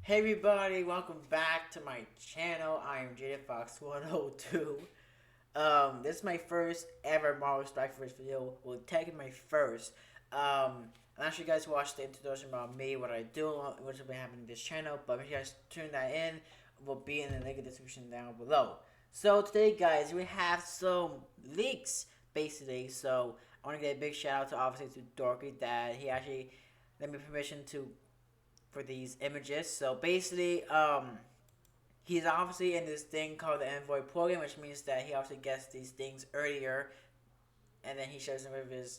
Hey everybody, welcome back to my channel. I am JadenFox102. This is my first ever Marvel Strike Force video. Well, technically my first. I'm sure you guys watched the introduction about me, what I do, what's been happening in this channel. But if you guys turn that in, it will be in the link in the description down below. So today, guys, we have some leaks basically. So I want to get a big shout out to obviously to Dorky that he actually let me permission to for these images. So basically, he's obviously in this thing called the Envoy Program, which means that he obviously gets these things earlier, and then he shares them with his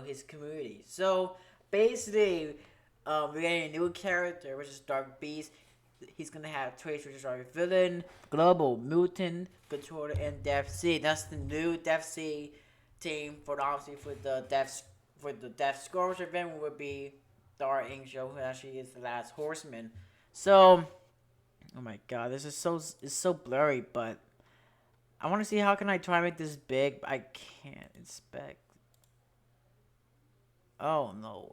his community. So basically, we're getting a new character, which is Dark Beast. He's gonna have traits which are villain, global mutant, controller, and Deathseed. That's the new Deathseed team for obviously for the Death Scoruage event will be the Archangel, who actually is the last Horseman. So, oh my god, this is so blurry, but I want to see how can I try to make this big, but I can't inspect. Oh no.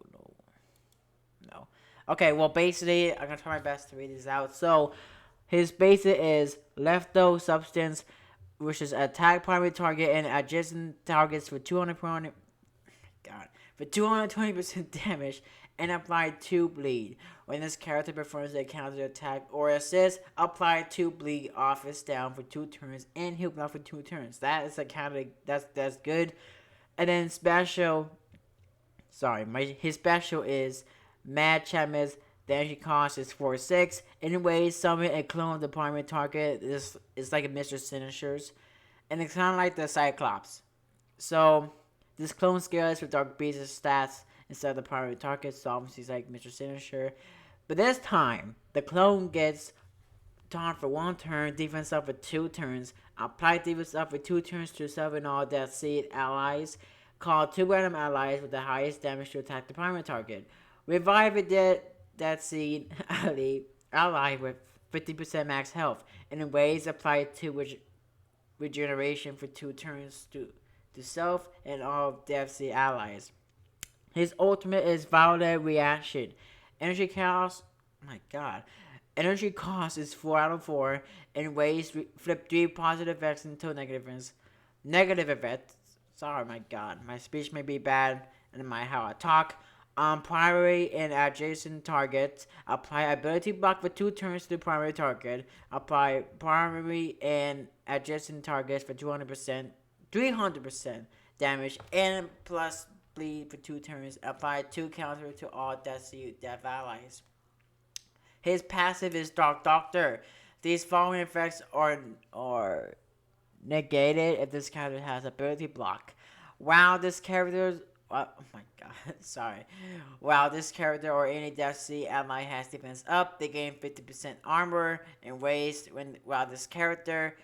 Okay, well basically I'm gonna try my best to read this out. So, his basic is lefto substance, which is attack primary target and adjacent targets for 200 God, for 220% damage and apply 2 bleed. When this character performs a counter attack or assist, apply 2 bleed off his down for 2 turns and heal block for 2 turns. That is a counter. That's good. And then special. Sorry, his special is Mad Chapman's. The energy cost is 4/6. Anyways, summon a clone of the primary target. This is like a Mr. Sinister's, and it's kind of like the Cyclops. So this clone scales with Dark Beast's stats instead of the primary target, so obviously it's like Mr. Sinister. But this time, the clone gets taunt for 1 turn, defense up for 2 turns, apply defense up for 2 turns to summon all Deathseed allies, call 2 random allies with the highest damage to attack the primary target. Revive a Deathseed ally with 50% max health, and in ways apply 2 regeneration for 2 turns to self and all Deathseed allies. His ultimate is Violet Reaction. Energy cost, oh my god. Energy cost is 4 out of 4, and ways flip 3 positive effects into negative effects. Negative effects. Sorry, my god. My speech may be bad, and how I talk. On primary and adjacent targets, apply ability block for 2 turns to the primary target. Apply primary and adjacent targets for 300% damage, and plus bleed for 2 turns. Apply 2 counter to all death allies. His passive is Dark Doctor. These following effects are negated if this character has ability block. Wow, this character. Oh my god, sorry. While this character or any Deathseed ally has defense up, they gain 50% armor and waste. While this character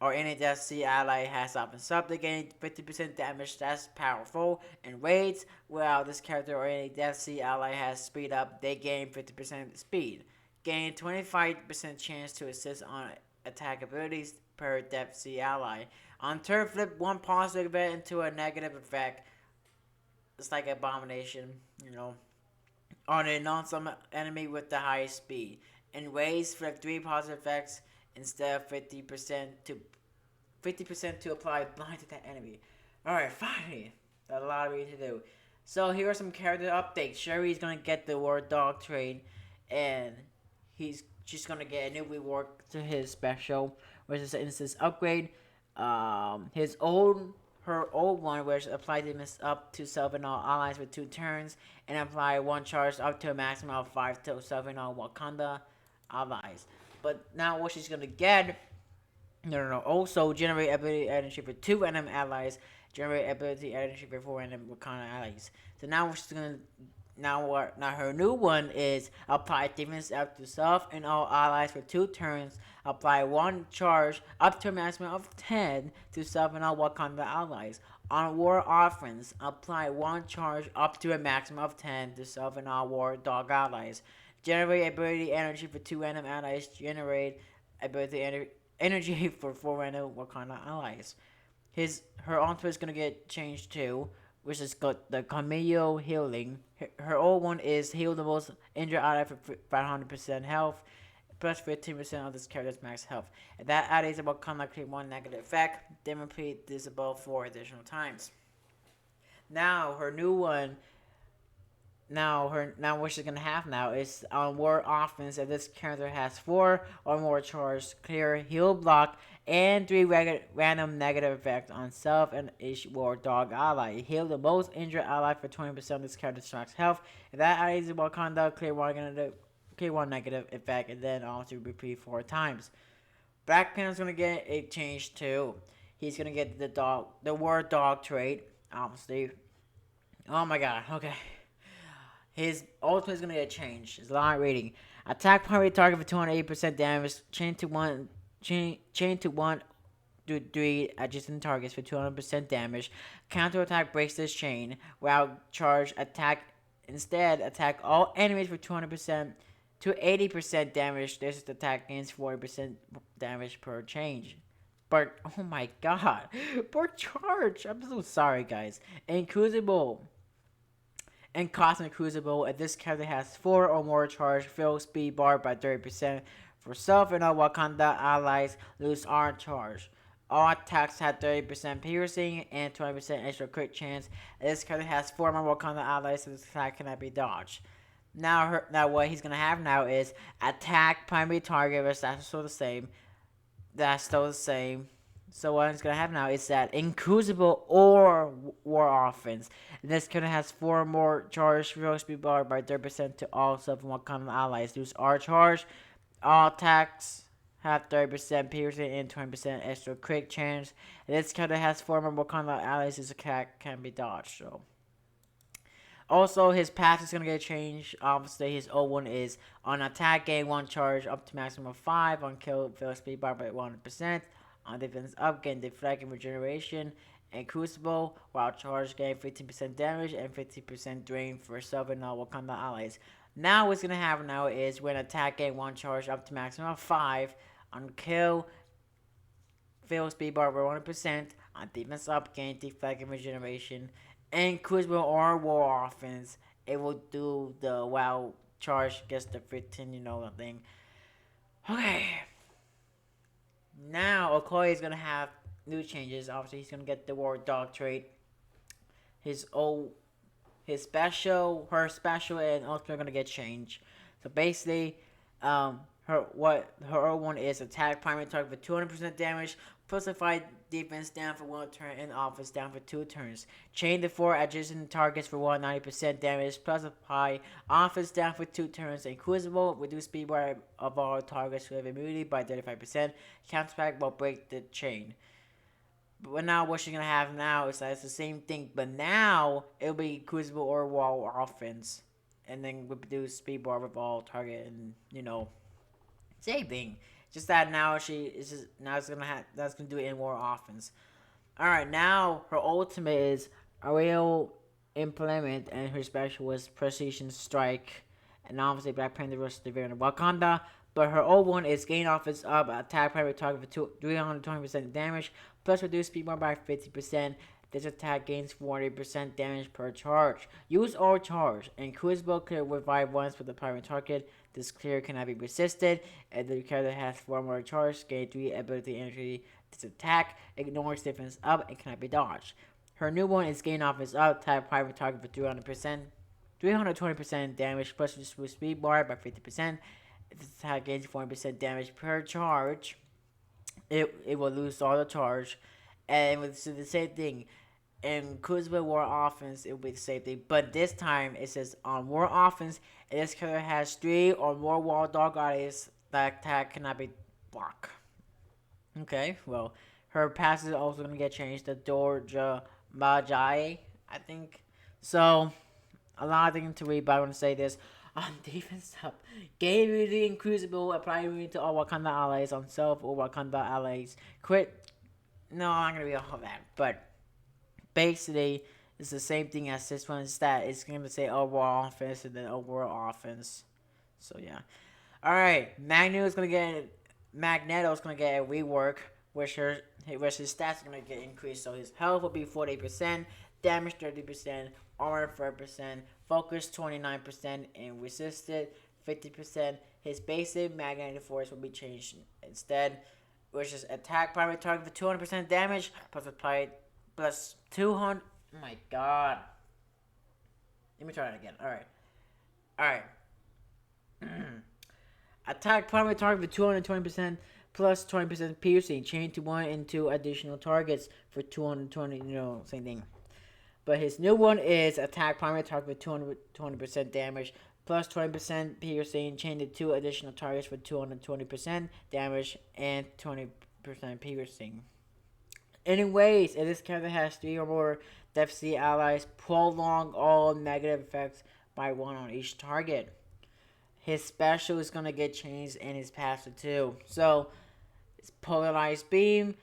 or any Deathseed ally has offense up, they gain 50% damage. That's powerful. And raids, well, this character or any Deathseed ally has speed up, they gain 50% speed. Gain 25% chance to assist on attack abilities per Deathseed ally. On turn, flip 1 positive event into a negative effect. It's like Abomination, on a non-summon enemy with the highest speed. In ways, flip 3 positive effects instead of 50% to apply blind to that enemy. Alright, finally. That's a lot of reading to do. So here are some character updates. Shuri's gonna get the War Dog trade, and he's just gonna get a new rework to his special, which is an instance upgrade. Her old one, which applied defense up to summon all allies for 2 turns, and apply 1 charge up to a maximum of 5 to summon all Wakanda allies. But now what she's gonna get, also generate ability energy for 2 random allies, generate ability energy for 4 random Wakanda allies. So now she's gonna now her new one is apply defense up to self and all allies for 2 turns. Apply 1 charge up to a maximum of 10 to self and all Wakanda allies. On war offense, apply 1 charge up to a maximum of 10 to self and all war dog allies. Generate ability energy for 2 random allies. Generate ability energy for 4 random Wakanda allies. Her ultimate is gonna get changed too, which is got the Cameo Healing. Her old one is heal the most injured ally for 500% health, plus 15% of this character's max health. If that ally is about conduct create one negative effect, then repeat this above 4 additional times. Now her new one what she's gonna have now is on war offense. If this character has 4 or more charge, clear, heal, block, and 3 random negative effects on self and each war dog ally. Heal the most injured ally for 20% of this character's max health. If that ally is about conduct, clear one negative effect, and then also repeat 4 times. Black Panther's gonna get a change too. He's gonna get the word dog trait, obviously. Oh my god, okay. His ultimate is gonna get changed. His line rating: attack primary target for 280% damage. Chain to one to 3 adjacent targets for 200% damage. Counter attack breaks this chain. While charge attack instead attack all enemies for 200% to 80% damage. This attack gains 40% damage per change. But oh my god, per charge. I'm so sorry, guys. And Crucible. And Cosmic Crucible, if this character has 4 or more charge, fill speed bar by 30%. For self and all Wakanda allies, lose R charge. All attacks have 30% piercing and 20% extra crit chance. If this character has 4 more Wakanda allies, so this attack cannot be dodged. Now what he's gonna have now is attack primary target, which that's still the same. That's still the same. So what he's gonna have now is that in Crucible or War Offense, this character has 4 more charge, real speed bar by 30% to all self and Wakanda allies. Lose R charge. All attacks have 30% piercing and 20% extra crit chance. And this character has 4 more Wakanda allies. This attack can be dodged. So. Also, his path is going to get changed. Obviously, his old one is on attack, gain 1 charge up to maximum of 5. On kill, fill speed bar by 100%. On defense up, gain deflect and regeneration. And Crucible, while charge, gain 15% damage and 50% drain for self and all Wakanda allies. Now, what's going to happen now is when attack, gain 1 charge up to maximum of 5. On kill, fill speed bar by 100%. On defense up, gain deflect and regeneration. And Crucible or War Offense, it will do the WoW charge, gets the 15, thing. Okay. Now, Okoye is going to have new changes. Obviously, he's going to get the War Dog trait. Her special, and ultimate are going to get changed. So basically, her old one is attack primary target for 200% damage, plus a 5 defense down for 1 turn, and offense down for 2 turns. Chain the 4 adjacent targets for 190% damage, plus apply offense down for 2 turns. And Crucible, reduce speed bar of all targets who have immunity by 35%. Counterattack will break the chain. But now what she's going to have now is that it's the same thing, but now it'll be Crucible or Wall offense. And then reduce speed bar of all target, and, same thing. Just that now that's gonna do it in War Offense. Alright, now her ultimate is Aerial Implement, and her special was Precision Strike. And obviously Black Panther versus the variant of Wakanda. But her old one is gain offense up, attack primary target for 320% damage, plus reduce speed bar by 50%. This attack gains 40% damage per charge. Use all charge, and Crucible clear revive once with the primary target. This clear cannot be resisted, and the character has 4 more charge, gain 3 ability energy. This attack ignores defense up and cannot be dodged. Her new one is gain offense up, attack primary target for 320% damage, plus reduce speed bar by 50%. If this attack gains 40% damage per charge, it will lose all the charge. And it's the same thing. In Crucible War Offense, it will be the same thing. But this time, it says on War Offense, and this character has 3 or more Wall Dog allies, that attack cannot be blocked. Okay, well, her pass is also going to get changed to Dorja Majai, I think. So, a lot of things to read, but I want to say this. On defense up, gain immunity in Crucible, apply immunity to all Wakanda allies on self or Wakanda allies. Crit. No, I'm not going to be all that, but basically, it's the same thing as this one. Is that it's going to say overall offense and then overall offense. So, yeah. Alright, Magneto's going to get a rework, which his stats are going to get increased. So, his health will be 40%, damage 30%, armor 4%, focus 29%, and resisted 50%. His basic magnetic force will be changed instead, which is attack primary target for 200% damage plus applied plus 200. Oh my god. Let me try that again. Alright. Attack primary target for 220% plus 20% piercing. Chain to 1 and 2 additional targets for 220, same thing. But his new one is attack primary target for 220% damage plus 20% piercing. Chain to 2 additional targets for 220% damage and 20% piercing. Anyways, if this character has 3 or more Deathseed allies, prolong all negative effects by 1 on each target. His special is going to get changed and his passive too. So, it's Polarized Beam.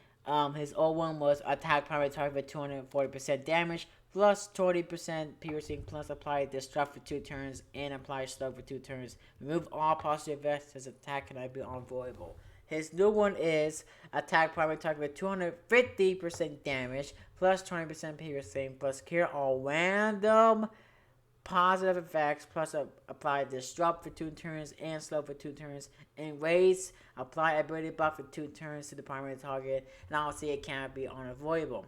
His old one was attack primary target for 240% damage plus 20% piercing plus apply disrupt for 2 turns and apply slow for 2 turns. Remove all positive effects. His attack cannot be unavoidable. His new one is attack primary target for 250% damage plus 20% piercing plus cure all random positive effects plus apply disrupt for 2 turns and slow for 2 turns. And waste, apply ability buff for 2 turns to the primary target. And obviously it can't be unavoidable.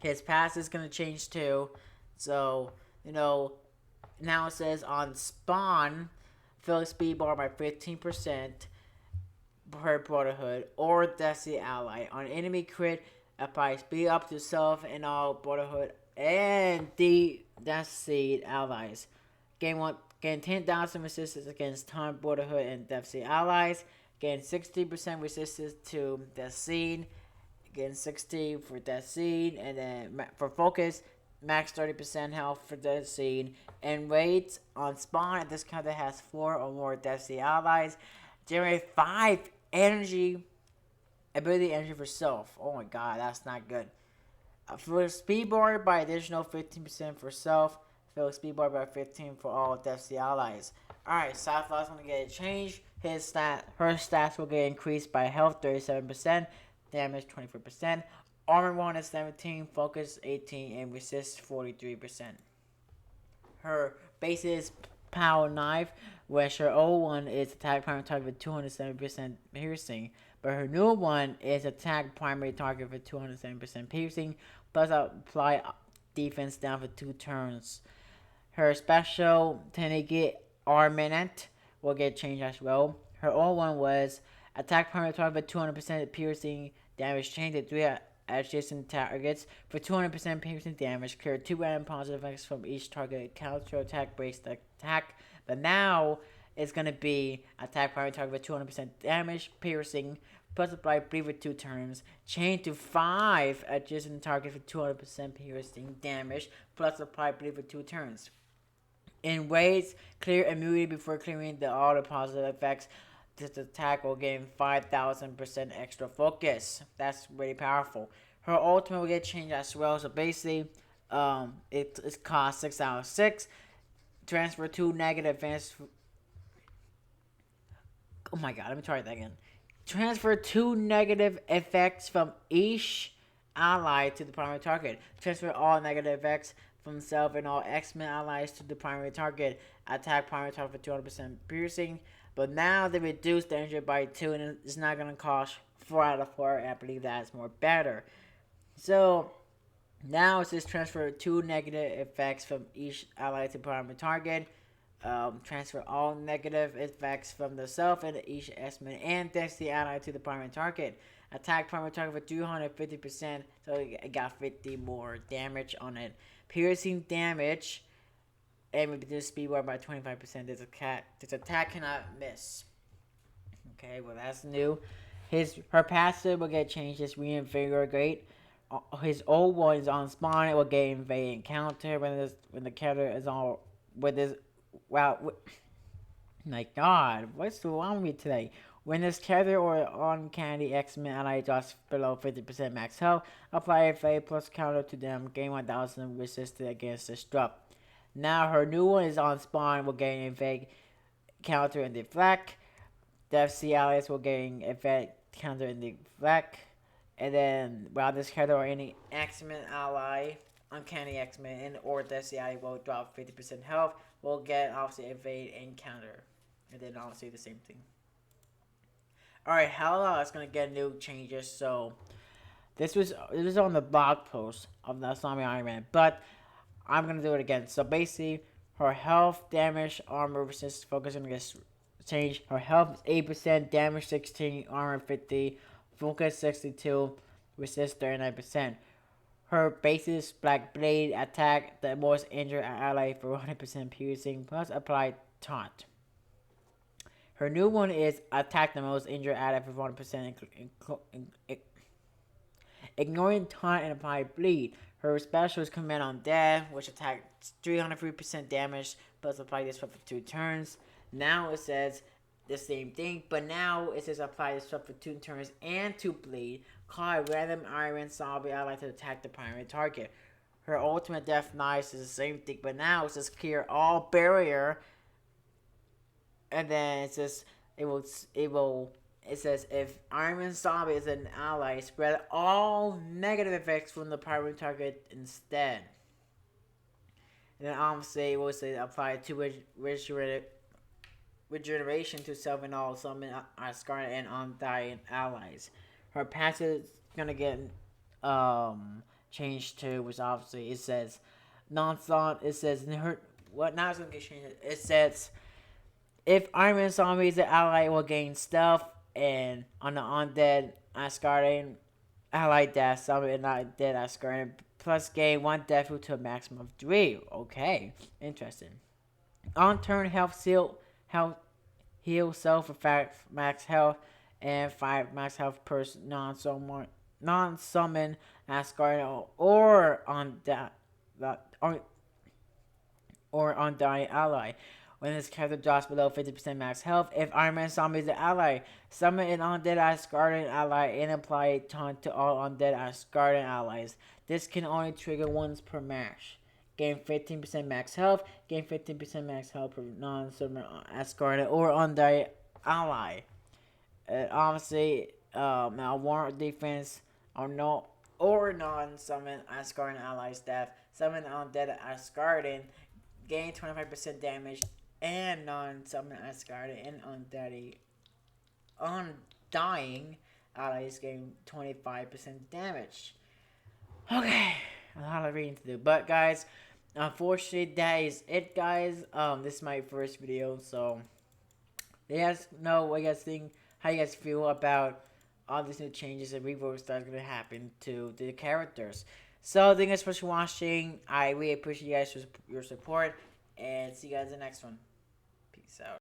His pass is going to change too. So, now it says on spawn, fill speed bar by 15% per Brotherhood or Deathseed ally. On enemy crit, apply speed up to self and all Brotherhood and the Deathseed allies. Gain 10,000 resistance against Time Brotherhood and Deathseed allies. Gain 60% resistance to Deathseed. Gain 60 for Deathseed, and then for focus, max 30% health for Deathseed. And raids on spawn, this character has 4 or more Deathseed allies. Generate 5 ability energy for self. Oh my god, that's not good. For speed bar by additional 15% for self. Fill speed bar by 15 for all Deathseed allies. Alright, Psylocke's gonna get a change. Her stats will get increased by health 37%, damage 24%, armor 1 is 17, focus 18, and resist 43%. Her base is Power Knife, whereas her old one is attack primary target with 270% piercing, but her new one is attack primary target with 270% piercing, plus apply defense down for 2 turns. Her special Tenigi Armament will get changed as well. Her old one was attack primary target with 200% piercing damage, changed to 3 adjacent targets for 200% piercing damage. Clear 2 random positive effects from each target. Counter attack breaks the attack. But now it's going to be attack primary target with 200% damage, piercing, plus apply bleed for 2 turns. Change to 5 adjacent targets for 200% piercing damage, plus apply bleed for 2 turns. In raids, clear immunity before clearing all the positive effects. This attack will gain 5,000% extra focus. That's really powerful. Her ultimate will get changed as well. So basically, it costs 6 out of 6. Transfer 2 negative advance. Oh my god, let me try that again. Transfer 2 negative effects from each ally to the primary target. Transfer all negative effects from self and all X-Men allies to the primary target. Attack primary target for 200% piercing. But now they reduce the injury by 2, and it's not going to cost 4 out of 4. I believe that's more better. So now it says transfer 2 negative effects from each ally to primary target. Transfer all negative effects from the self and each X-Men and Deathseed ally to the primary target. Attack primary target for 250%, so it got 50 more damage on it. Piercing damage and reduce speed bar by 25%. This attack cannot miss. Okay, well that's new. Her passive will get changed. It's reinvigorate. His old one is on spawn. It will get invade and counter when the character is on with this. Wow, my God, what's wrong with me today? When this character or uncanny X-Men ally drops below 50% max health, apply a fade plus counter to them. Gain 1,000 resisted against disrupt. Now her new one is on spawn. Will gain evade, counter, and deflect. Deathseed allies will gain evade, counter, and deflect. And then while this character or any X-Men ally Uncanny X-Men and or Deathseed will drop 50% health. We'll get obviously evade and counter. And then obviously the same thing. Alright, Hella is gonna get new changes, so this was on the blog post of the Zombie Iron Man, but I'm gonna do it again. So basically, her health, damage, armor, resistance, focus on this change. Her health is 8%, damage 16, armor 50, focus 62, resist 39%. Her basis Black Blade attack the most injured ally for 100% piercing plus apply taunt. Her new one is attack the most injured ally for 100%, ignoring taunt and apply bleed. Her special is Command on Death, which attacks 303% damage plus apply this for 2 turns. Now it says the same thing, but now it says apply this for 2 turns and 2 bleed. Call a random Iron Zombie ally to attack the primary target. Her ultimate Death Knife is the same thing, but now it says clear all barrier. And then it says it says if Iron Man Zombie is an ally, spread all negative effects from the primary target instead. And then obviously it will say apply 2 regeneration to self and all summon Scarlet and undying allies. Her passive is gonna get changed to, which obviously it says non-thought. It says her what now it's gonna get changed. It says if Iron Man Zombie is an ally, it will gain stealth, and on the undead Asgardian ally death, zombie and not dead Asgardian plus gain 1 death root to a maximum of 3. Okay, interesting. On turn, health heal self for 5 max health and 5 max health per non-summon Asgardian or undying ally. When this character drops below 50% max health, if Iron Man Zombie is an ally, summon an undead Asgardian ally and apply a taunt to all undead Asgardian allies. This can only trigger once per match. Gain 15% max health. Gain 15% max health per non-summon Asgardian or undying ally. Obviously, now warrant defense or non-summon Asgardian allies death. Summon undead Asgardian. Gain 25% damage. And non-summon Asgardian and undying allies gain 25% damage. Okay, a lot of reading to do. But guys, unfortunately that is it, guys. This is my first video, so let us know what you guys think, how you guys feel about all these new changes and reworks that are gonna happen to the characters. So thank you guys for watching. I really appreciate you guys your support, and see you guys in the next one. Peace out.